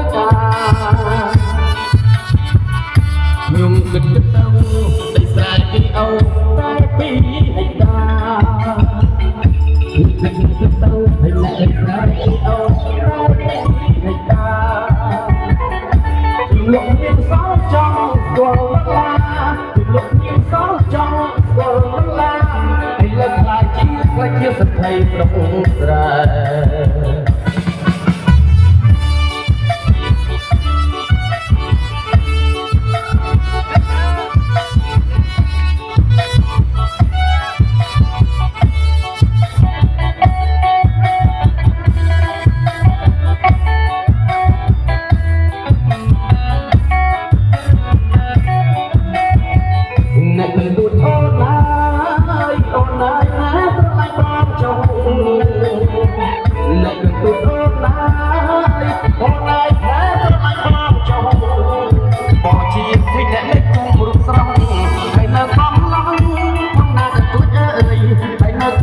ខ្ញុំគិតទៅតែស្រែគេអូតែពីឲ្យដាគិតទៅឲ្យអ្នកស្រែគេអូតែពីឲ្យដាលោកមានសោចង់ស្គាល់ឡាលោកមានសោចង់ស្គាល់ឡាឲ្យលើកខ្លាចជាសក្តិប្រពន្ធស្រែ